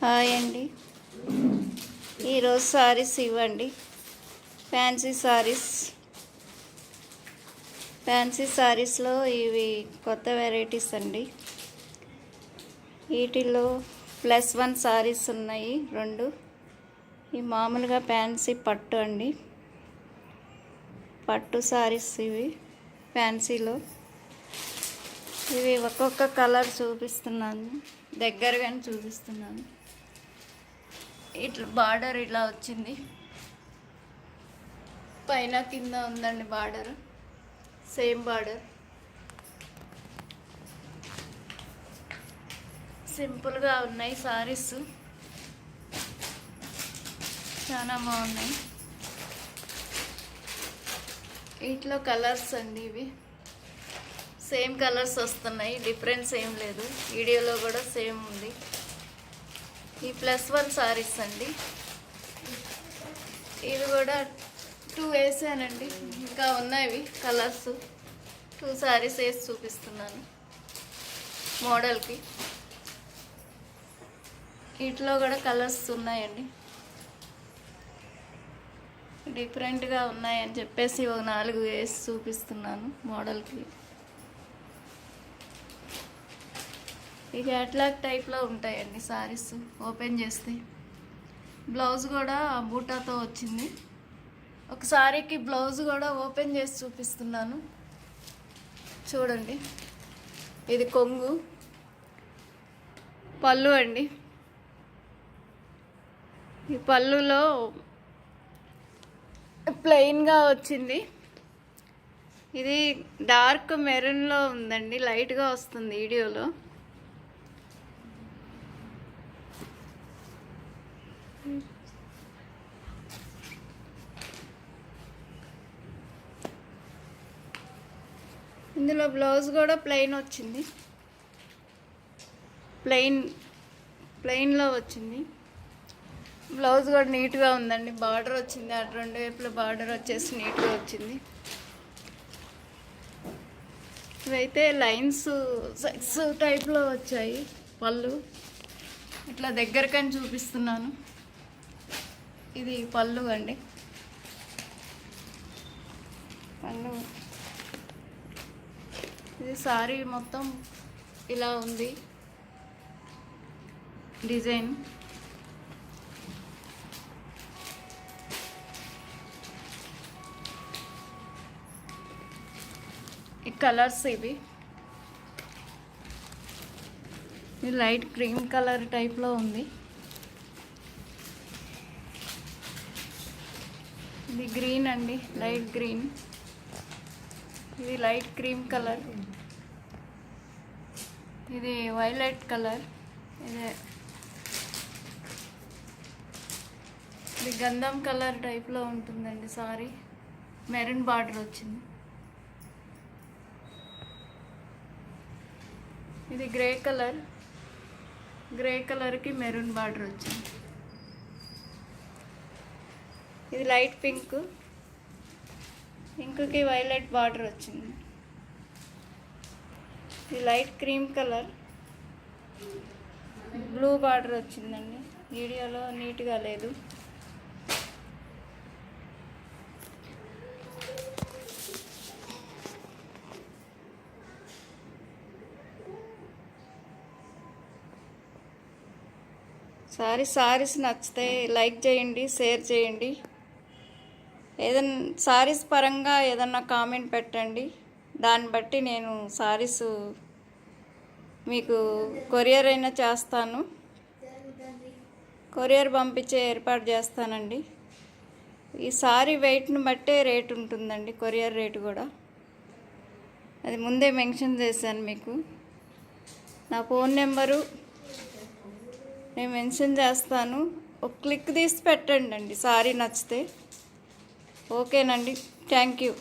Hi అండి. ఈరోజు సారీస్ ఇవ్వండి. ఫ్యాన్సీ సారీస్లో ఇవి కొత్త వెరైటీస్ అండి. వీటిలో +1 సారీస్ ఉన్నాయి 2. ఇవి మామూలుగా ఫ్యాన్సీ పట్టు అండి. పట్టు సారీస్ ఇవి ఫ్యాన్సీలో. ఇవి ఒక్కొక్క కలర్ చూపిస్తున్నాను, దగ్గరగానే చూపిస్తున్నాను. ఇట్లా బార్డర్ ఇలా వచ్చింది, పైన కింద ఉందండి బార్డర్, సేమ్ బార్డర్. సింపుల్గా ఉన్నాయి సారీస్, చాలా బాగున్నాయి. వీటిలో కలర్స్ అండి, ఇవి సేమ్ కలర్స్ వస్తున్నాయి, డిఫరెన్స్ ఏం లేదు. వీడియోలో కూడా సేమ్ ఉంది. ఈ +1 సారీస్ అండి. ఇవి కూడా 2 వేసానండి, ఇంకా ఉన్నాయి కలర్స్. 2 సారీస్ వేసి చూపిస్తున్నాను మోడల్కి. వీటిలో కూడా కలర్స్ ఉన్నాయండి, డిఫరెంట్గా ఉన్నాయని చెప్పేసి ఒక 4 వేసి చూపిస్తున్నాను మోడల్కి. ఇక క్యాట్లాగ్ టైప్లో ఉంటాయండి సారీస్. ఓపెన్ చేస్తే బ్లౌజ్ కూడా బూటాతో వచ్చింది. ఒక సారీకి బ్లౌజ్ కూడా ఓపెన్ చేసి చూపిస్తున్నాను, చూడండి. ఇది కొంగు, పళ్ళు అండి. ఈ పళ్ళులో ప్లెయిన్గా వచ్చింది. ఇది డార్క్ మెరూన్లో ఉందండి, లైట్గా వస్తుంది వీడియోలో. ఇందులో బ్లౌజ్ కూడా ప్లెయిన్ వచ్చింది, ప్లెయిన్లో వచ్చింది. బ్లౌజ్ కూడా నీట్గా ఉందండి, బార్డర్ వచ్చింది, అటు 2 వైపుల బార్డర్ వచ్చేసి నీట్గా వచ్చింది. ఇవైతే లైన్స్ 6 టైప్లో వచ్చాయి పళ్ళు. ఇట్లా దగ్గరకని చూపిస్తున్నాను. ఇది పళ్ళు అండి, పళ్ళు. ఇది సారీ మొత్తం ఇలా ఉంది డిజైన్. ఈ కలర్స్ ఇవి. ఇది లైట్ క్రీమ్ కలర్ టైప్లో ఉంది. ఇది గ్రీన్ అండి, లైట్ గ్రీన్. ఇది లైట్ క్రీమ్ కలర్. ఇది వైలెట్ కలర్. ఇది గంధం కలర్ టైప్లో ఉంటుందండి సారీ. మెరూన్ బార్డర్ వచ్చింది. ఇది గ్రే కలర్, గ్రే కలర్కి మెరూన్ బార్డర్ వచ్చింది. ఇది లైట్ పింక్, పింక్కి వైలెట్ బార్డర్ వచ్చింది. ఇది light cream colour, blue border వచ్చిందండి. వీడియోలో నీట్గా లేదు. సారీస్ నచ్చితే లైక్ చేయండి, షేర్ చేయండి. ఏదన్నా సారీస్ పరంగా ఏదన్నా కామెంట్ పెట్టండి, దాన్ని బట్టి నేను సారీస్ మీకు కొరియర్ అయినా చేస్తాను, కొరియర్ పంపించే ఏర్పాటు చేస్తానండి. ఈ సారీ వెయిట్ని బట్టే రేట్ ఉంటుందండి, కొరియర్ రేటు కూడా. అది ముందే మెన్షన్ చేశాను మీకు. నా ఫోన్ నెంబరు నేను మెన్షన్ చేస్తాను, ఒక క్లిక్ తీసి పెట్టండి అండి సారీ నచ్చితే. ఓకేనండి, థ్యాంక్ యూ.